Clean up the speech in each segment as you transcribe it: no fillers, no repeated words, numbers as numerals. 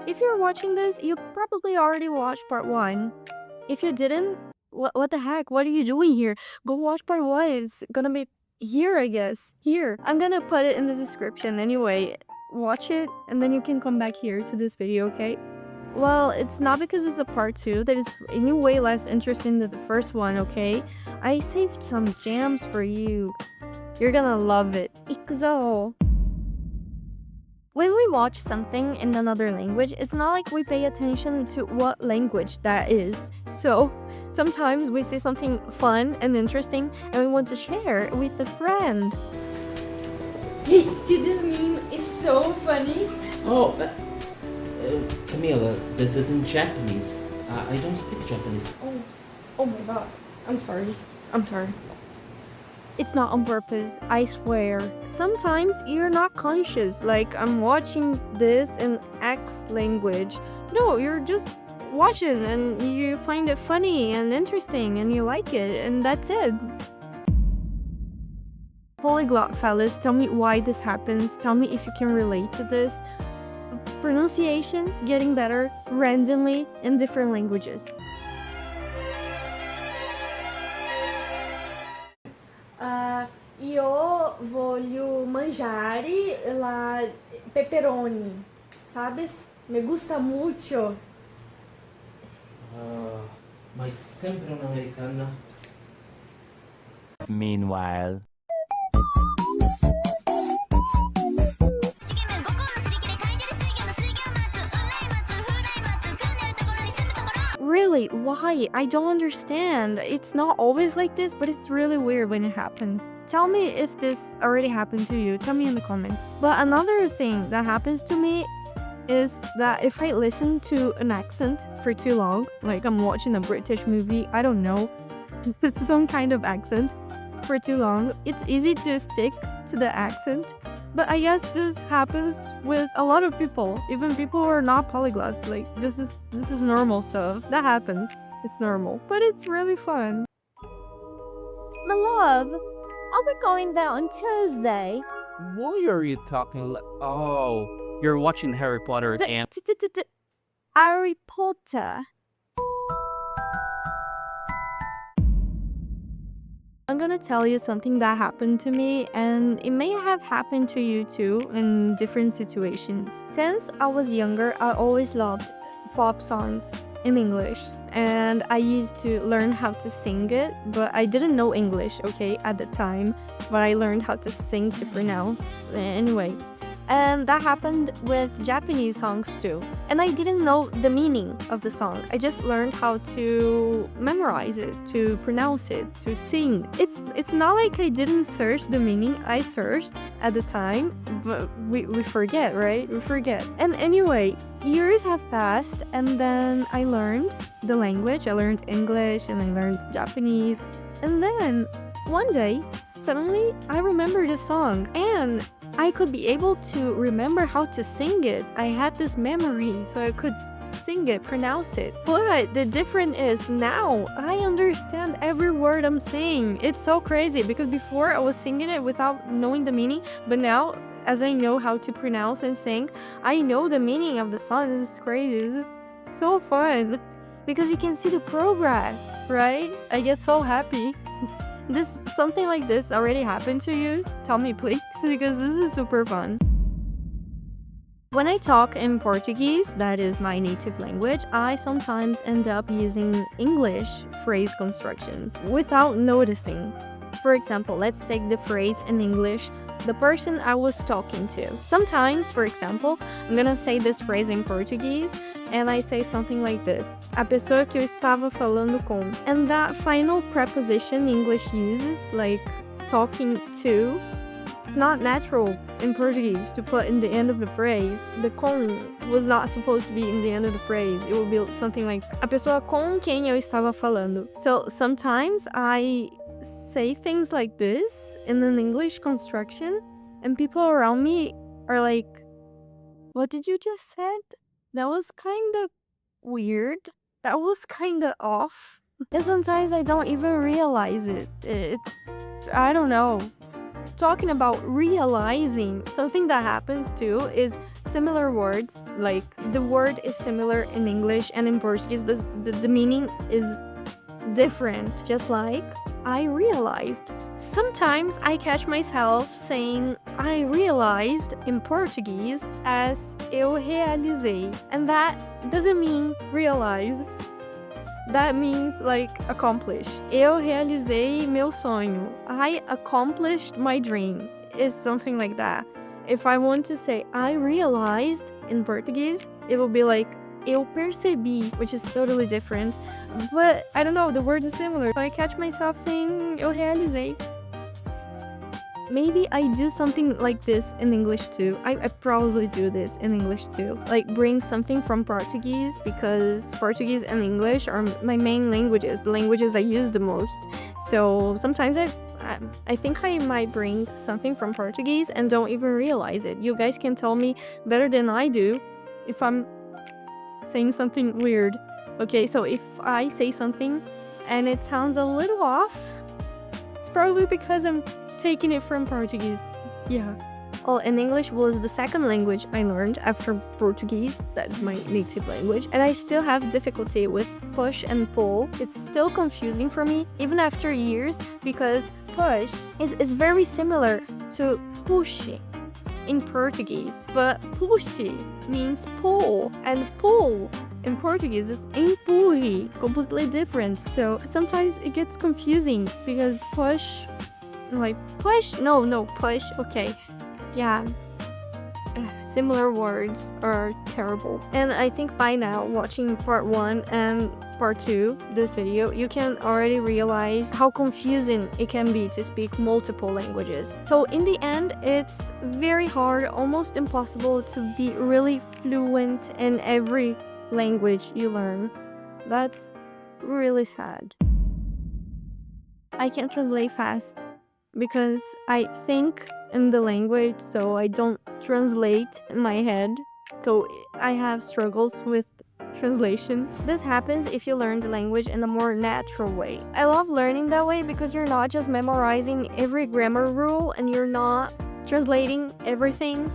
If you're watching this, you probably already watched part 1. If you didn't, what the heck? What are you doing here? Go watch part 1. It's gonna be here, I guess. Here. I'm gonna put it in the description anyway. Watch it, and then you can come back here to this video, okay? Well, it's not because it's a part 2 that is any way less interesting than the first one, okay? I saved some jams for you. You're gonna love it. Ikuzo! When we watch something in another language, it's not like we pay attention to what language that is. So, sometimes we see something fun and interesting and we want to share it with a friend. Hey, see this meme? It's so funny. Oh, Camila, this is in Japanese. I don't speak Japanese. Oh my god. I'm sorry. It's not on purpose, I swear. Sometimes you're not conscious, like I'm watching this in X language. No, you're just watching and you find it funny and interesting and you like it, and that's it. Polyglot fellas, tell me why this happens. Tell me if you can relate to this. Pronunciation getting better randomly in different languages. Io voglio mangiare la pepperoni, sabes? Me gusta mucho. Mas sempre una americana. Meanwhile. Really? Why? I don't understand. It's not always like this, but it's really weird when it happens. Tell me if this already happened to you. Tell me in the comments. But another thing that happens to me is that if I listen to an accent for too long, like I'm watching a British movie, I don't know, some kind of accent for too long, it's easy to stick to the accent. But I guess this happens with a lot of people, even people who are not polyglots. Like this is normal stuff. That happens. It's normal. But it's really fun. My love, are we going there on Tuesday? Why are you talking Oh, you're watching Harry Potter and... Harry Potter. I'm gonna tell you something that happened to me, and it may have happened to you too in different situations. Since I was younger, I always loved pop songs in English, and I used to learn how to sing it, but I didn't know English, okay, at the time, but I learned how to sing to pronounce anyway. And that happened with Japanese songs too. And I didn't know the meaning of the song. I just learned how to memorize it, to pronounce it, to sing. It's not like I didn't search the meaning. I searched at the time, but we forget, right? We forget. And anyway, years have passed and then I learned the language. I learned English and I learned Japanese. And then one day, suddenly I remembered the song and I could be able to remember how to sing it. I had this memory, so I could sing it, pronounce it. But the difference is now I understand every word I'm saying. It's so crazy because before I was singing it without knowing the meaning, but now as I know how to pronounce and sing, I know the meaning of the song. This is crazy. This is so fun because you can see the progress, right? I get so happy. Something like this already happened to you? Tell me please, because this is super fun. When I talk in Portuguese, that is my native language, I sometimes end up using English phrase constructions without noticing. For example, let's take the phrase in English, the person I was talking to. Sometimes, for example, I'm gonna say this phrase in Portuguese and I say something like this: a pessoa que eu estava falando com. And that final preposition English uses, like talking to, it's not natural in Portuguese to put in the end of the phrase. The com was not supposed to be in the end of the phrase. It would be something like a pessoa com quem eu estava falando. So sometimes I say things like this in an English construction and people around me are like, what did you just said? That was kind of weird. That was kind of off. And sometimes I don't even realize it. I don't know. talking about realizing, something that happens too is similar words. Like the word is similar in English and in Portuguese. The meaning is different. Just like I realized. Sometimes I catch myself saying I realized in Portuguese as eu realizei. And that doesn't mean realize. That means like accomplish. Eu realizei meu sonho. I accomplished my dream. Is something like that. If I want to say I realized in Portuguese, it will be like eu percebi, which is totally different. But I don't know, the word is similar. So I catch myself saying eu realizei. Maybe I do something like this in English too. I probably do this in English too. Like bring something from Portuguese, because Portuguese and English are my main languages, the languages I use the most. So sometimes I think I might bring something from Portuguese and don't even realize it. You guys can tell me better than I do if I'm saying something weird. Okay, so if I say something and it sounds a little off, it's probably because I'm taking it from Portuguese. Yeah. Oh, and English was the second language I learned after Portuguese. That is my native language. And I still have difficulty with push and pull. It's still confusing for me, even after years, because push is very similar to puxe in Portuguese. But puxe means pull, and pull in Portuguese is empurre, completely different. So sometimes it gets confusing because push, like push, no, push, okay. Yeah, similar words are terrible. And I think by now, watching part 1 and part 2, this video, you can already realize how confusing it can be to speak multiple languages. So in the end, it's very hard, almost impossible to be really fluent in every language you learn. That's really sad. I can't translate fast because I think in the language, so I don't translate in my head. So I have struggles with translation. This happens if you learn the language in a more natural way. I love learning that way because you're not just memorizing every grammar rule and you're not translating everything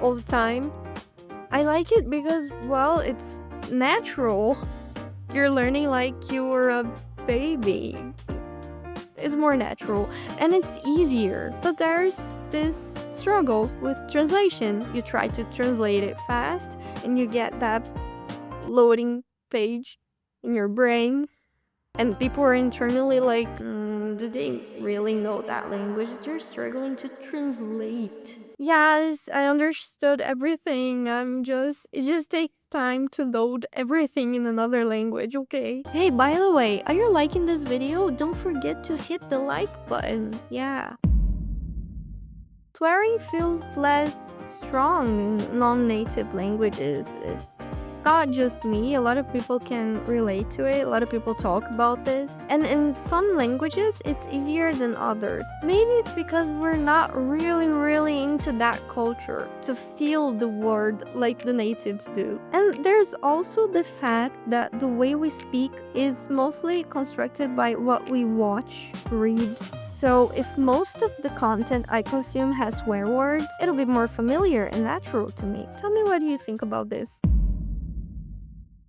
all the time. I like it because, well, it's natural. You're learning like you were a baby. It's more natural and it's easier. But there's this struggle with translation. You try to translate it fast and you get that loading page in your brain. And people are internally like, do they really know that language? They're struggling to translate. Yes, I understood everything. It just takes time to load everything in another language, okay? Hey, by the way, are you liking this video? Don't forget to hit the like button. Yeah. Swearing feels less strong in non-native languages. It's not just me, a lot of people can relate to it, a lot of people talk about this. And in some languages, it's easier than others. Maybe it's because we're not really into that culture to feel the word like the natives do. And there's also the fact that the way we speak is mostly constructed by what we watch, read. So if most of the content I consume has swear words, it'll be more familiar and natural to me. Tell me, what do you think about this?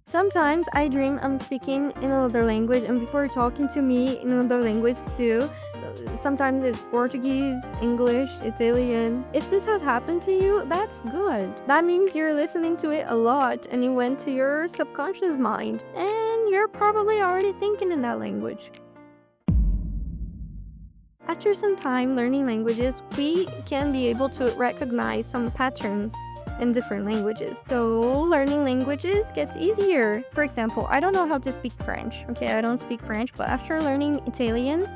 Sometimes I dream I'm speaking in another language and people are talking to me in another language too. Sometimes it's Portuguese, English, Italian. If this has happened to you, that's good. That means you're listening to it a lot and you went to your subconscious mind and you're probably already thinking in that language. After some time learning languages, we can be able to recognize some patterns in different languages. So learning languages gets easier. For example, I don't know how to speak French. Okay, I don't speak French, but after learning Italian,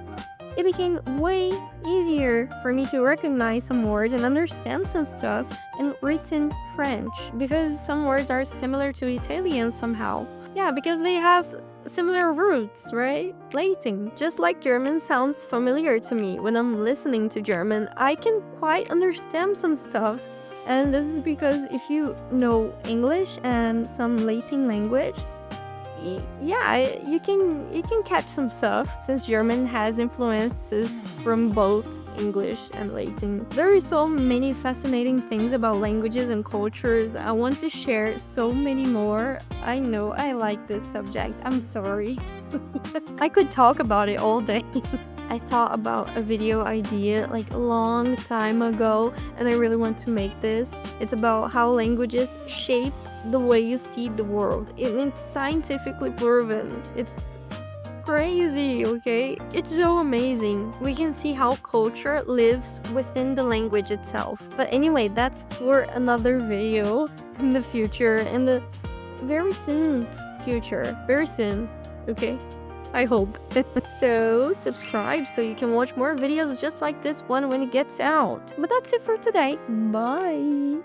it became way easier for me to recognize some words and understand some stuff in written French because some words are similar to Italian somehow. Yeah, because they have similar roots, right? Latin. Just like German sounds familiar to me when I'm listening to German, I can quite understand some stuff. And this is because if you know English and some Latin language, yeah, you can catch some stuff since German has influences from both English and Latin. There are so many fascinating things about languages and cultures. I want to share so many more. I know I like this subject. I'm sorry. I could talk about it all day. I thought about a video idea like a long time ago, and I really want to make this. It's about how languages shape the way you see the world. It's scientifically proven. It's crazy, okay? It's so amazing. We can see how culture lives within the language itself. But anyway, that's for another video in the future, in the very soon future. Very soon, okay? I hope. So subscribe so you can watch more videos just like this one when it gets out. But that's it for today. Bye.